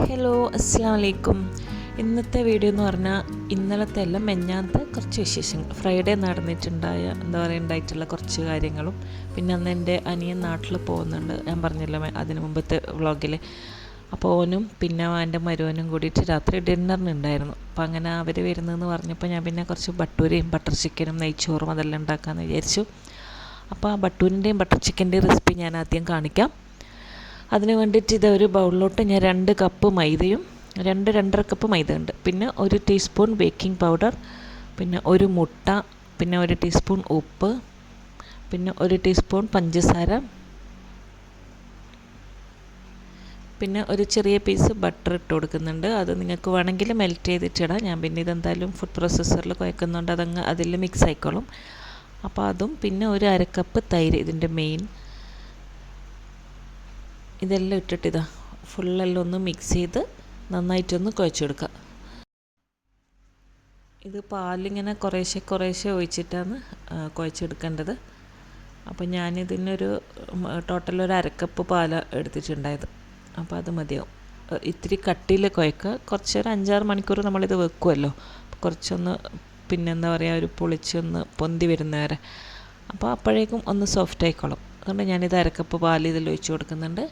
Hello, അസ്സലാമു അലൈക്കും. ഇന്നത്തെ വീഡിയോ എന്ന് പറഞ്ഞാൽ ഇന്നലത്തെ എല്ലാം മെഞ്ഞാന്നത്തെ കുറച്ച് വിശേഷങ്ങൾ, ഫ്രൈഡേ ഉണ്ടായിട്ടുള്ള കുറച്ച് കാര്യങ്ങളും, പിന്നെ അന്ന് എൻ്റെ അനിയൻ നാട്ടിൽ പോകുന്നുണ്ട്, ഞാൻ പറഞ്ഞില്ല അതിന് മുമ്പത്തെ വ്ളോഗിൽ. അപ്പോൾ ഓനും പിന്നെ എൻ്റെ മരുവനും കൂടിയിട്ട് രാത്രി ഡിന്നറിനുണ്ടായിരുന്നു. അപ്പോൾ അങ്ങനെ അവർ വരുന്നതെന്ന് പറഞ്ഞപ്പോൾ ഞാൻ പിന്നെ കുറച്ച് ബട്ടൂരയും ബട്ടർ ചിക്കനും നെയ്ച്ചോറും അതെല്ലാം ഉണ്ടാക്കാമെന്ന് വിചാരിച്ചു. അപ്പോൾ ആ ബട്ടൂരിൻ്റെയും ബട്ടർ ചിക്കൻ്റെയും റെസിപ്പി ഞാൻ ആദ്യം കാണിക്കാം. അതിന് വേണ്ടിയിട്ട് ഇതൊരു ബൗളിലോട്ട് ഞാൻ 2 കപ്പ് മൈദയും 2-2.5 കപ്പ് മൈദ ഉണ്ട്, പിന്നെ 1 ടീസ്പൂൺ ബേക്കിംഗ് പൗഡർ, പിന്നെ 1 മുട്ട, പിന്നെ 1 ടീസ്പൂൺ ഉപ്പ്, പിന്നെ 1 ടീസ്പൂൺ പഞ്ചസാര, പിന്നെ ഒരു ചെറിയ പീസ് ബട്ടർ ഇട്ട് കൊടുക്കുന്നുണ്ട്. അത് നിങ്ങൾക്ക് വേണമെങ്കിൽ മെൽറ്റ് ചെയ്തിട്ടിടാം. ഞാൻ പിന്നെ ഇതെന്തായാലും ഫുഡ് പ്രോസസ്സറിൽ കുഴക്കുന്നുണ്ട്, അതങ്ങ് അതിൽ മിക്സ് ആയിക്കോളും. അപ്പോൾ അതും പിന്നെ 1/2 കപ്പ് തൈര്, ഇതിൻ്റെ മെയിൻ. ഇതെല്ലാം ഇട്ടിട്ട് ഫുള്ളെല്ലാം ഒന്ന് മിക്സ് ചെയ്ത് നന്നായിട്ടൊന്ന് കുഴച്ചെടുക്കുക. ഇത് പാലിങ്ങനെ കുറേശ്ശെ ഒഴിച്ചിട്ടാണ് കുഴച്ചെടുക്കേണ്ടത്. അപ്പോൾ ഞാനിതിനൊരു ടോട്ടൽ 1/2 കപ്പ് പാൽ എടുത്തിട്ടുണ്ടായത്. അപ്പോൾ അത് മതിയാവും. ഇത്തിരി കട്ടിയിൽ കുഴക്കുക. കുറച്ചൊരു 5-6 മണിക്കൂർ നമ്മളിത് വെക്കുമല്ലോ, കുറച്ചൊന്ന് പിന്നെന്താ പറയുക, ഒരു പൊളിച്ചൊന്ന് പൊന്തി വരുന്നവരെ. അപ്പോൾ അപ്പോഴേക്കും ഒന്ന് സോഫ്റ്റ് ആയിക്കോളും. അതുകൊണ്ട് ഞാനിത് 1/2 കപ്പ് പാൽ ഇതിൽ ഒഴിച്ച് കൊടുക്കുന്നുണ്ട്.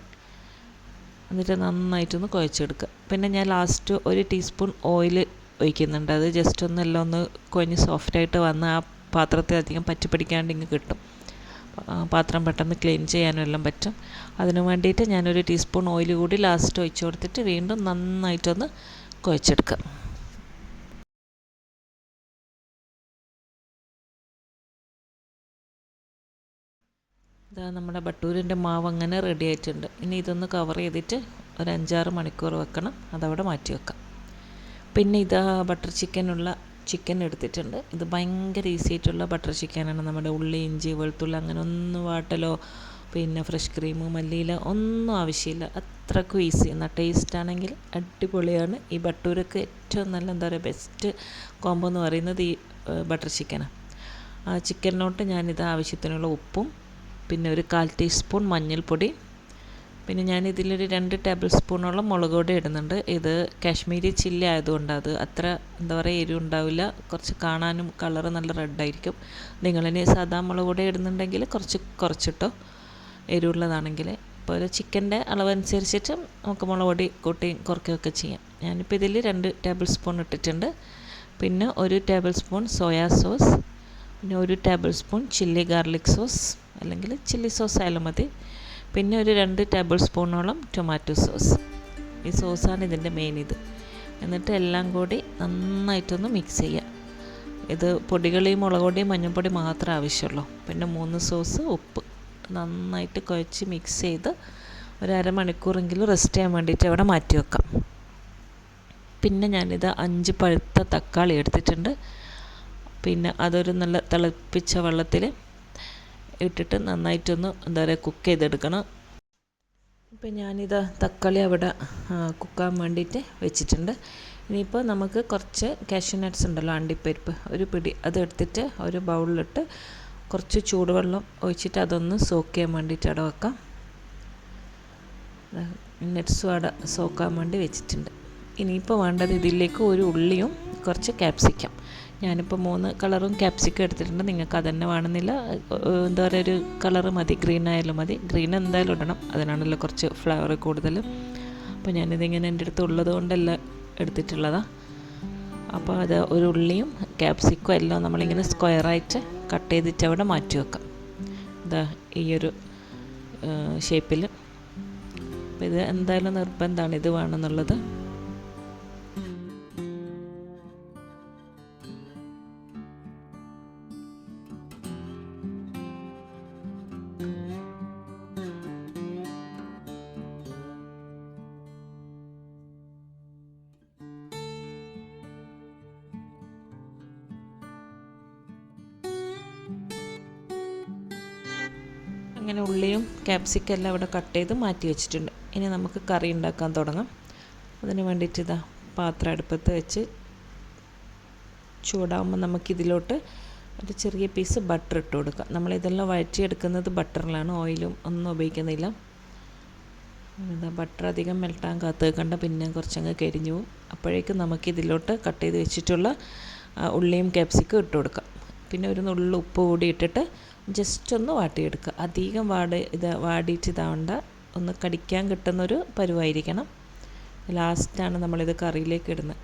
എന്നിട്ട് നന്നായിട്ടൊന്ന് കുഴച്ചെടുക്കുക. പിന്നെ ഞാൻ ലാസ്റ്റ് 1 ടീസ്പൂൺ ഓയിൽ ഒഴിക്കുന്നുണ്ട്. അത് ജസ്റ്റ് ഒന്നെല്ലാം ഒന്ന് കുഴഞ്ഞ് സോഫ്റ്റായിട്ട് വന്ന് ആ പാത്രത്തിൽ അധികം പറ്റി പിടിക്കാണ്ട് ഇങ്ങ് കിട്ടും. പാത്രം പെട്ടെന്ന് ക്ലീൻ ചെയ്യാനും എല്ലാം പറ്റും. അതിന് വേണ്ടിയിട്ട് ഞാനൊരു ടീസ്പൂൺ ഓയിൽ കൂടി ലാസ്റ്റ് ഒഴിച്ച് കൊടുത്തിട്ട് വീണ്ടും നന്നായിട്ടൊന്ന് കുഴച്ചെടുക്കുക. ഇതാ നമ്മുടെ ബട്ടൂരിൻ്റെ മാവ് അങ്ങനെ റെഡി ആയിട്ടുണ്ട്. ഇനി ഇതൊന്ന് കവർ ചെയ്തിട്ട് ഒരു 5-6 മണിക്കൂർ വെക്കണം, അതവിടെ മാറ്റി വെക്കാം. പിന്നെ ഇതാ ബട്ടർ ചിക്കൻ എടുത്തിട്ടുണ്ട്. ഇത് ഭയങ്കര ഈസി ആയിട്ടുള്ള ബട്ടർ ചിക്കനാണ്. നമ്മുടെ ഉള്ളി, ഇഞ്ചി, വെളുത്തുള്ളി അങ്ങനെ ഒന്നും വാട്ടലോ പിന്നെ ഫ്രഷ് ക്രീം, മല്ലിയില ഒന്നും ആവശ്യമില്ല. അത്രക്കും ഈസി. എന്നാൽ ടേസ്റ്റ് ആണെങ്കിൽ അടിപൊളിയാണ്. ഈ ബട്ടൂരൊക്കെ ഏറ്റവും നല്ല എന്താ പറയുക ബെസ്റ്റ് കോംബോ എന്ന് പറയുന്നത് ഈ ബട്ടർ ചിക്കനാണ്. ആ ചിക്കനിലോട്ട് ഞാനിത് ആവശ്യത്തിനുള്ള ഉപ്പും, പിന്നെ ഒരു 1/4 ടീസ്പൂൺ മഞ്ഞൾപ്പൊടി, പിന്നെ ഞാനിതിലൊരു 2 ടേബിൾ സ്പൂണോളം മുളക് പൊടി ഇടുന്നുണ്ട്. ഇത് കാശ്മീരി ചില്ലി ആയതുകൊണ്ട് അത് അത്ര എന്താ പറയുക എരിവ് ഉണ്ടാവില്ല. കുറച്ച് കാണാനും കളറ് നല്ല റെഡായിരിക്കും. നിങ്ങളിനി സാധാ മുളക് പൊടി ഇടുന്നുണ്ടെങ്കിൽ കുറച്ചിട്ടോ എരിവുള്ളതാണെങ്കിൽ. ഇപ്പോൾ ഒരു ചിക്കൻ്റെ അളവനുസരിച്ചിട്ട് നമുക്ക് മുളക് പൊടി കൂട്ടി കുറയ്ക്കുകയൊക്കെ ചെയ്യാം. ഞാനിപ്പോൾ ഇതിൽ 2 ടേബിൾ സ്പൂൺ ഇട്ടിട്ടുണ്ട്. പിന്നെ 1 ടേബിൾ സ്പൂൺ സോയാ സോസ്, പിന്നെ 1 table spoon chilli garlic sauce അല്ലെങ്കിൽ ചില്ലി സോസ് ആയാലും മതി, പിന്നെ ഒരു 2 ടേബിൾ സ്പൂണോളം ടൊമാറ്റോ സോസ്. ഈ സോസാണ് ഇതിൻ്റെ മെയിൻ. എന്നിട്ട് എല്ലാം കൂടി നന്നായിട്ടൊന്ന് മിക്സ് ചെയ്യുക. ഇത് പൊടികളെയും മുളക് പൊടിയും മഞ്ഞൾപ്പൊടി മാത്രമേ ആവശ്യമുള്ളൂ. പിന്നെ 3 സോസ് ഉപ്പ്. നന്നായിട്ട് കുഴച്ച് മിക്സ് ചെയ്ത് ഒരു അരമണിക്കൂറെങ്കിലും റെസ്റ്റ് ചെയ്യാൻ വേണ്ടിയിട്ട് അവിടെ മാറ്റി വെക്കാം. പിന്നെ ഞാനിത് 5 പഴുത്ത തക്കാളി എടുത്തിട്ടുണ്ട്. പിന്നെ അതൊരു നല്ല തിളപ്പിച്ച വെള്ളത്തിൽ ഇട്ടിട്ട് നന്നായിട്ടൊന്ന് എന്താ പറയുക കുക്ക് ചെയ്തെടുക്കണം. ഇപ്പം ഞാനിത് തക്കാളി അവിടെ കുക്കാൻ വേണ്ടിയിട്ട് വെച്ചിട്ടുണ്ട്. ഇനിയിപ്പോൾ നമുക്ക് കുറച്ച് കാഷ്യൂ നട്ട്സ് ഉണ്ടല്ലോ, അണ്ടിപ്പരിപ്പ്, ഒരു പിടി അതെടുത്തിട്ട് ഒരു ബൗളിലിട്ട് കുറച്ച് ചൂടുവെള്ളം ഒഴിച്ചിട്ട് അതൊന്ന് സോക്ക് ചെയ്യാൻ വേണ്ടിയിട്ട് അവിടെ വെക്കാം. നട്ട്സും അവിടെ സോക്കാൻ വേണ്ടി വെച്ചിട്ടുണ്ട്. ഇനിയിപ്പോൾ വേണ്ടത് ഇതിലേക്ക് ഒരു ഉള്ളിയും കുറച്ച് ക്യാപ്സിക്കം. ഞാനിപ്പോൾ 3 കളറും ക്യാപ്സിക്കം എടുത്തിട്ടുണ്ട്. നിങ്ങൾക്ക് അതന്നെ വേണമെന്നില്ല, എന്താ പറയുക ഒരു കളറ് മതി, ഗ്രീൻ ആയാലും മതി. ഗ്രീൻ എന്തായാലും ഇടണം, അതിനാണല്ലോ കുറച്ച് ഫ്ലേവർ കൂടുതൽ. അപ്പോൾ ഞാനിതിങ്ങനെ എൻ്റെ അടുത്ത് ഉള്ളത് കൊണ്ടല്ല എടുത്തിട്ടുള്ളതാണ്. അപ്പോൾ അത് ഒരു ഉള്ളിയും ക്യാപ്സിക്കും എല്ലാം നമ്മളിങ്ങനെ സ്ക്വയറായിട്ട് കട്ട് ചെയ്തിട്ട് അവിടെ മാറ്റി വെക്കാം. ഇതാ ഈ ഒരു ഷേപ്പിൽ. അപ്പോൾ ഇത് എന്തായാലും നിർബന്ധമാണ്, ഇത് വേണമെന്നുള്ളത്. അങ്ങനെ ഉള്ളിയും ക്യാപ്സിക്കം എല്ലാം ഇവിടെ കട്ട് ചെയ്ത് മാറ്റി വെച്ചിട്ടുണ്ട്. ഇനി നമുക്ക് കറി ഉണ്ടാക്കാൻ തുടങ്ങാം. അതിന് വേണ്ടിയിട്ട് പാത്രം അടുപ്പത്ത് വെച്ച് ചൂടാകുമ്പോൾ നമുക്കിതിലോട്ട് ഒരു ചെറിയ പീസ് ബട്ടർ ഇട്ട് കൊടുക്കാം. നമ്മളിതെല്ലാം വഴറ്റിയെടുക്കുന്നത് ബട്ടറിലാണ്, ഓയിലും ഒന്നും ഉപയോഗിക്കുന്നില്ല. എന്താ ബട്ടർ അധികം മെൽട്ടാൻ കാത്ത് നിൽക്കണ്ട, പിന്നെ കുറച്ചങ്ങ് കരിഞ്ഞു പോവും. അപ്പോഴേക്കും നമുക്കിതിലോട്ട് കട്ട് ചെയ്ത് വെച്ചിട്ടുള്ള ഉള്ളിയും ക്യാപ്സിക്കും ഇട്ട് കൊടുക്കാം. പിന്നെ ഒരു നുള്ളു ഉപ്പ് കൂടി ഇട്ടിട്ട് ജസ്റ്റ് ഒന്ന് വാട്ടിയെടുക്കുക. അധികം വാടിയിട്ട് ഇതാവണ്ട, ഒന്ന് കടിക്കാൻ കിട്ടുന്നൊരു പരുവായിരിക്കണം. ലാസ്റ്റാണ് നമ്മളിത് കറിയിലേക്ക് ഇടുന്നത്.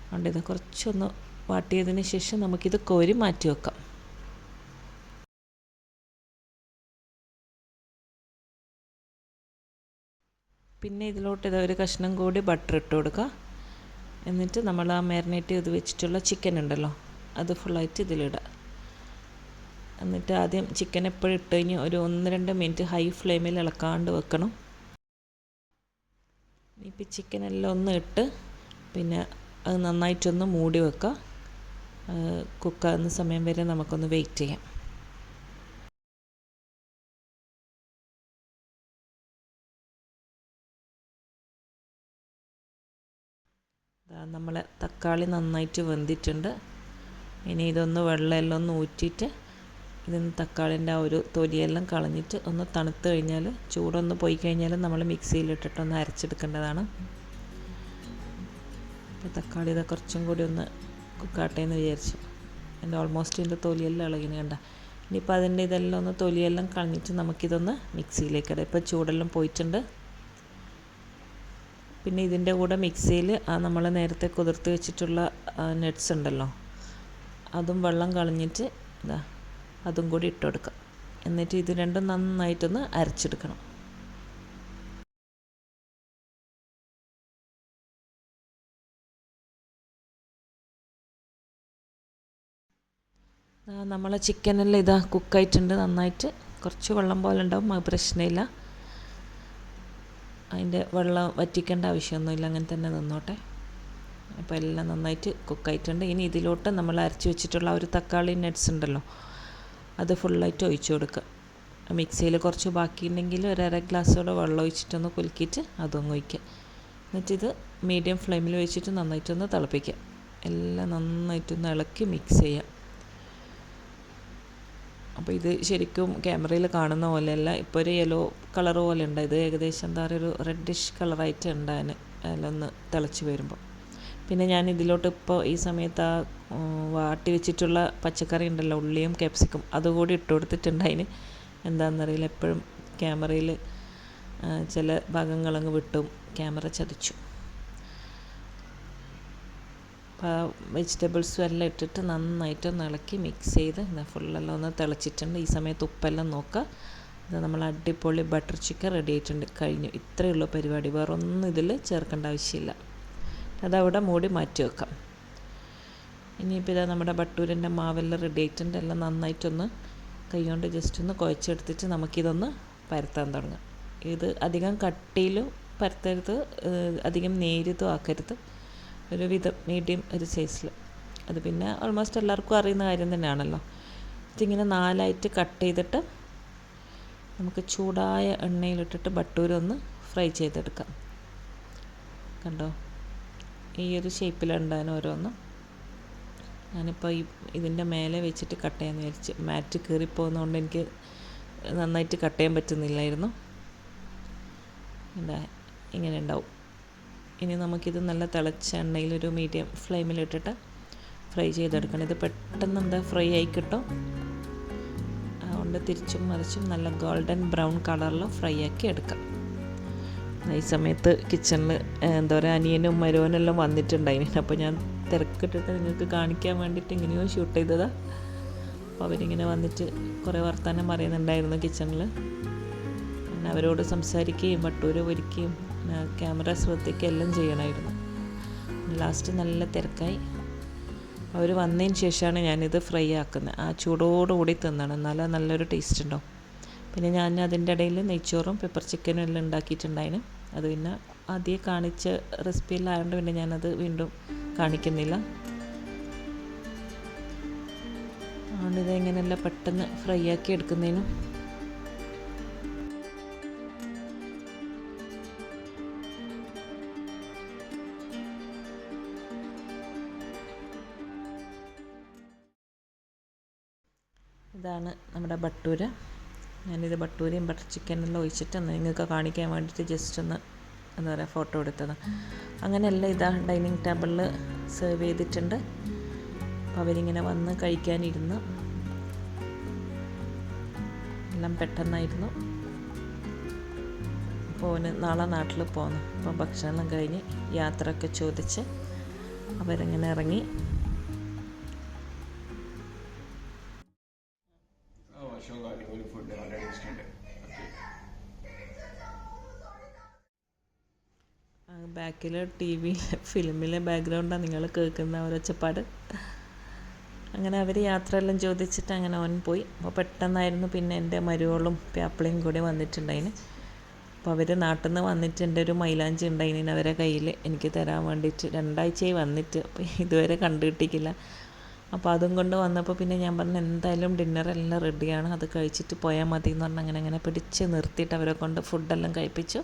അതുകൊണ്ട് ഇത് കുറച്ചൊന്ന് വാട്ടിയതിന് ശേഷം നമുക്കിത് കോരി മാറ്റി വെക്കാം. പിന്നെ ഇതിലോട്ട് ഒരു കഷ്ണം കൂടി ബട്ടർ ഇട്ട് കൊടുക്കുക. എന്നിട്ട് നമ്മൾ ആ മാരിനേറ്റ് ചെയ്ത് വെച്ചിട്ടുള്ള ചിക്കൻ ഉണ്ടല്ലോ, അത് ഫുള്ളായിട്ട് ഇതിലിടുക. എന്നിട്ട് ആദ്യം ചിക്കൻ എപ്പോഴും ഇട്ട് കഴിഞ്ഞ് ഒരു 1-2 മിനിറ്റ് ഹൈ ഫ്ലെയിമിൽ ഇളക്കാണ്ട് വെക്കണം. ഇപ്പം ചിക്കനെല്ലാം ഒന്ന് ഇട്ട് പിന്നെ അത് നന്നായിട്ടൊന്ന് മൂടി വെക്കുക. കുക്കാകുന്ന സമയം വരെ നമുക്കൊന്ന് വെയിറ്റ് ചെയ്യാം. നമ്മളെ തക്കാളി നന്നായിട്ട് വെന്തിട്ടുണ്ട്. ഇനി ഇതൊന്ന് വെള്ളമെല്ലാം ഒന്ന് ഊറ്റിയിട്ട് ഇതിന് തക്കാളിൻ്റെ ആ ഒരു തൊലിയെല്ലാം കളഞ്ഞിട്ട് ഒന്ന് തണുത്ത് കഴിഞ്ഞാൽ, ചൂടൊന്ന് പോയി കഴിഞ്ഞാൽ നമ്മൾ മിക്സിയിലിട്ടിട്ടൊന്ന് അരച്ചെടുക്കേണ്ടതാണ്. അപ്പോൾ തക്കാളി ഇതാ കുറച്ചും കൂടി ഒന്ന് കുക്കാട്ടെ എന്ന് വിചാരിച്ചു. എൻ്റെ ഓൾമോസ്റ്റ് ഇതിൻ്റെ തൊലിയെല്ലാം ഇളകിന് കണ്ട. ഇനിയിപ്പോൾ അതിൻ്റെ ഇതെല്ലാം ഒന്ന് തൊലിയെല്ലാം കളഞ്ഞിട്ട് നമുക്കിതൊന്ന് മിക്സിയിലേക്ക് ഇടാം. ഇപ്പോൾ ചൂടെല്ലാം പോയിട്ടുണ്ട്. പിന്നെ ഇതിൻ്റെ കൂടെ മിക്സിയിൽ നമ്മൾ നേരത്തെ കുതിർത്ത് വെച്ചിട്ടുള്ള നട്ട്സ് ഉണ്ടല്ലോ, അതും വെള്ളം കളഞ്ഞിട്ട് അതും കൂടി ഇട്ട് കൊടുക്കാം. എന്നിട്ട് ഇത് രണ്ടും നന്നായിട്ടൊന്ന് അരച്ചെടുക്കണം. നമ്മളെ ചിക്കനെല്ലാം കുക്കായിട്ടുണ്ട് നന്നായിട്ട്. കുറച്ച് വെള്ളം പോലെ ഉണ്ടാവും, അത് പ്രശ്നമില്ല. അതിൻ്റെ വെള്ളം വറ്റിക്കേണ്ട ആവശ്യമൊന്നുമില്ല, അങ്ങനെ തന്നെ നിന്നോട്ടെ. അപ്പോൾ എല്ലാം നന്നായിട്ട് കുക്കായിട്ടുണ്ട്. ഇനി ഇതിലോട്ട് നമ്മൾ അരച്ച് വെച്ചിട്ടുള്ള ഒരു തക്കാളി നട്ട്സ് ഉണ്ടല്ലോ, അത് ഫുള്ളായിട്ട് ഒഴിച്ചു കൊടുക്കുക. മിക്സിയിൽ കുറച്ച് ബാക്കിയുണ്ടെങ്കിൽ ഒരു അര ഗ്ലാസ്സോടെ വെള്ളം ഒഴിച്ചിട്ടൊന്ന് കുലുക്കിയിട്ട് അതൊന്ന് ഒഴിക്കുക. എന്നിട്ടിത് മീഡിയം ഫ്ലെയിമിൽ വെച്ചിട്ട് നന്നായിട്ടൊന്ന് തിളപ്പിക്കുക. എല്ലാം നന്നായിട്ടൊന്ന് ഇളക്കി മിക്സ് ചെയ്യുക. അപ്പോൾ ഇത് ശരിക്കും ക്യാമറയിൽ കാണുന്ന പോലെയല്ല, ഇപ്പോൾ ഒരു യെല്ലോ കളർ പോലെ ഉണ്ട്. ഇത് ഏകദേശം എന്താ പറയുക, ഒരു റെഡിഷ് കളറായിട്ട് ഉണ്ടാകാൻ അതിലൊന്ന് ഒന്ന് തിളച്ച് വരുമ്പോൾ. പിന്നെ ഞാൻ ഇതിലോട്ട് ഇപ്പോൾ ഈ സമയത്ത് വാട്ടി വെച്ചിട്ടുള്ള പച്ചക്കറി ഉണ്ടല്ലോ, ഉള്ളിയും ക്യാപ്സിക്കും, അതുകൂടി ഇട്ട് കൊടുത്തിട്ടുണ്ട്. അതിന് എന്താണെന്നറിയില്ല, എപ്പോഴും ക്യാമറയിൽ ചില ഭാഗങ്ങളങ്ങ് വിട്ടും ക്യാമറ ചതിച്ചു. വെജിറ്റബിൾസും എല്ലാം ഇട്ടിട്ട് നന്നായിട്ടൊന്ന് ഇളക്കി മിക്സ് ചെയ്ത് ഫുള്ളെല്ലാം ഒന്ന് തിളച്ചിട്ടുണ്ട്. ഈ സമയത്ത് ഉപ്പെല്ലാം നോക്കുക. ഇത് നമ്മൾ അടിപൊളി ബട്ടർ ചിക്കൻ റെഡി ആയിട്ടുണ്ട്, കഴിഞ്ഞു. ഇത്രയേ ഉള്ളൂ പരിപാടി, വേറൊന്നും ഇതിൽ ചേർക്കേണ്ട ആവശ്യമില്ല. അതവിടെ മൂടി മാറ്റി വെക്കാം. ഇനിയിപ്പോൾ നമ്മുടെ ബട്ടൂരിൻ്റെ മാവെല്ലാം റെഡി ആയിട്ടുണ്ട്. എല്ലാം നന്നായിട്ടൊന്ന് കൈകൊണ്ട് ജസ്റ്റ് ഒന്ന് കുഴച്ചെടുത്തിട്ട് നമുക്കിതൊന്ന് പരത്താൻ തുടങ്ങാം. ഇത് അധികം കട്ടിയിലും പരത്തരുത്, അധികം നേരിയതും ആക്കരുത്, ഒരു വിധം മീഡിയം ഒരു സൈസിൽ. അത് പിന്നെ ഓൾമോസ്റ്റ് എല്ലാവർക്കും അറിയുന്ന കാര്യം തന്നെയാണല്ലോ. ഇതിങ്ങനെ 4ആയിട്ട് കട്ട് ചെയ്തിട്ട് നമുക്ക് ചൂടായ എണ്ണയിലിട്ടിട്ട് ബട്ടൂരൊന്ന് ഫ്രൈ ചെയ്തെടുക്കാം. കണ്ടോ, ഈ ഒരു ഷേപ്പിലുണ്ടാകാൻ ഓരോന്നും. ഞാനിപ്പോൾ ഇതിൻ്റെ മേലെ വെച്ചിട്ട് കട്ട് ചെയ്യാമെന്ന് വിചാരിച്ച്, മാറ്റ് കീറിപ്പോകുന്നതുകൊണ്ട് എനിക്ക് നന്നായിട്ട് കട്ട് ചെയ്യാൻ പറ്റുന്നില്ലായിരുന്നു. എന്താ ഇങ്ങനെ ഉണ്ടാവും. ഇനി നമുക്കിത് നല്ല തിളച്ച എണ്ണയിലൊരു മീഡിയം ഫ്ലെയിമിലിട്ടിട്ട് ഫ്രൈ ചെയ്തെടുക്കണം. ഇത് പെട്ടെന്ന് ഫ്രൈ ആയി കിട്ടും. അതുകൊണ്ട് തിരിച്ചും മറിച്ചും നല്ല ഗോൾഡൻ ബ്രൗൺ കളറിൽ ഫ്രൈ ആക്കി എടുക്കാം. ഈ സമയത്ത് കിച്ചണിൽ എന്താ പറയുക, അനിയനും മരുവനെല്ലാം വന്നിട്ടുണ്ടായിന്. അപ്പോൾ ഞാൻ തിരക്കിട്ടിട്ട് നിങ്ങൾക്ക് കാണിക്കാൻ വേണ്ടിയിട്ട് ഇങ്ങനെയോ ഷൂട്ട് ചെയ്തതാണ്. അപ്പോൾ അവരിങ്ങനെ വന്നിട്ട് കുറേ വർത്തമാനം പറയുന്നുണ്ടായിരുന്നു കിച്ചണിൽ. പിന്നെ അവരോട് സംസാരിക്കുകയും ബട്ടൂര് പൊരിക്കുകയും ക്യാമറ ശ്രദ്ധിക്കുക എല്ലാം ചെയ്യണമായിരുന്നു. ലാസ്റ്റ് നല്ല തിരക്കായി. അവർ വന്നതിന് ശേഷമാണ് ഞാനിത് ഫ്രൈ ആക്കുന്നത്. ആ ചൂടോടുകൂടി തിന്നണം, എന്നാലും നല്ലൊരു ടേസ്റ്റ് ഉണ്ടാവും. പിന്നെ ഞാൻ അതിൻ്റെ ഇടയിൽ നെയ്ച്ചോറും പെപ്പർ ചിക്കനും എല്ലാം ഉണ്ടാക്കിയിട്ടുണ്ടായിരുന്നു. അത് പിന്നെ ആദ്യം കാണിച്ച റെസിപ്പിയിലായതുകൊണ്ട് പിന്നെ ഞാനത് വീണ്ടും കാണിക്കുന്നില്ല. അതുകൊണ്ട് ഇതെങ്ങനെയല്ല പെട്ടെന്ന് ഫ്രൈ ആക്കി എടുക്കുന്നതിനും. ഇതാണ് നമ്മുടെ ബട്ടൂര. ഞാനിത് ബട്ടൂരയും ബട്ടർ ചിക്കനെല്ലാം ഒഴിച്ചിട്ട് നിങ്ങൾക്ക് കാണിക്കാൻ വേണ്ടിയിട്ട് ജസ്റ്റ് ഒന്ന് എന്താ പറയുക ഫോട്ടോ എടുത്തതാണ്. അങ്ങനെയല്ല ഇതാ ഡൈനിങ് ടേബിളിൽ സെർവ് ചെയ്തിട്ടുണ്ട്. അപ്പോൾ അവരിങ്ങനെ വന്ന് കഴിക്കാനിരുന്നു. എല്ലാം പെട്ടെന്നായിരുന്നു. അപ്പോൾ അവന് നാളെ നാട്ടിൽ പോകുന്നു. അപ്പോൾ ഭക്ഷണം കഴിഞ്ഞ് യാത്രയൊക്കെ ചോദിച്ച് അവരിങ്ങനെ ഇറങ്ങി. ബാക്കിൽ ടി വി ഫിലിമിലെ ബാക്ക്ഗ്രൗണ്ടാണ് നിങ്ങൾ കേൾക്കുന്ന ഒരൊച്ചപ്പാട്. അങ്ങനെ അവർ യാത്രയെല്ലാം ചോദിച്ചിട്ട് അങ്ങനെ അവൻ പോയി. അപ്പോൾ പെട്ടെന്നായിരുന്നു. പിന്നെ എൻ്റെ മരുമകളും പ്യാപ്പിളയും കൂടി വന്നിട്ടുണ്ടായിന്. അപ്പോൾ അവർ നാട്ടിൽ നിന്ന് വന്നിട്ട് എൻ്റെ ഒരു മൈലാഞ്ചി ഉണ്ടായിന് അവരെ കയ്യിൽ എനിക്ക് തരാൻ വേണ്ടിയിട്ട്. 2 ആഴ്ചയായി വന്നിട്ട്. അപ്പോൾ ഇതുവരെ കണ്ടു കിട്ടിയില്ല. അപ്പോൾ അതും കൊണ്ട് വന്നപ്പോൾ പിന്നെ ഞാൻ പറഞ്ഞു എന്തായാലും ഡിന്നറെല്ലാം റെഡിയാണ്, അത് കഴിച്ചിട്ട് പോയാൽ മതി എന്ന് പറഞ്ഞ് അങ്ങനെ പിടിച്ച് നിർത്തിയിട്ട് അവരെ കൊണ്ട് ഫുഡെല്ലാം കഴിപ്പിച്ചു.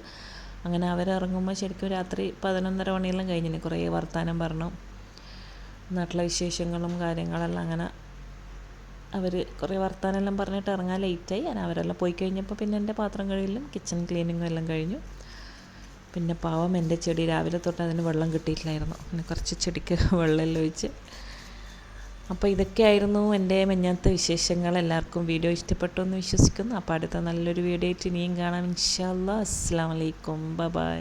അങ്ങനെ അവരിറങ്ങുമ്പോൾ ശരിക്കും രാത്രി 11:30 മണിയെല്ലാം കഴിഞ്ഞിന്. കുറേ വർത്തമാനം പറഞ്ഞു, നാട്ടിലെ വിശേഷങ്ങളും കാര്യങ്ങളെല്ലാം. അങ്ങനെ അവർ കുറേ വർത്തമാനമെല്ലാം പറഞ്ഞിട്ട് ഇറങ്ങാൻ ലേറ്റായി. ഞാൻ അവരെല്ലാം പോയി കഴിഞ്ഞപ്പോൾ പിന്നെ എൻ്റെ പാത്രം കഴുകലും കിച്ചൺ ക്ലീനിങ്ങും എല്ലാം കഴിഞ്ഞു. പിന്നെ പാവം എൻ്റെ ചെടി രാവിലെ തൊട്ട് അതിന് വെള്ളം കിട്ടിയിട്ടില്ലായിരുന്നു. പിന്നെ കുറച്ച് ചെടിക്ക് വെള്ളമെല്ലാം ഒഴിച്ച്. അപ്പോൾ ഇതൊക്കെയായിരുന്നു എൻ്റെ മെഞ്ഞാത്ത വിശേഷങ്ങൾ. എല്ലാവർക്കും വീഡിയോ ഇഷ്ടപ്പെട്ടു എന്ന് വിശ്വസിക്കുന്നു. അപ്പോൾ അടുത്ത നല്ലൊരു വീഡിയോ ആയിട്ട് ഇനിയും കാണാം ഇൻഷാ അല്ലാഹ്. അസ്സലാമു അലൈക്കും. ബൈ.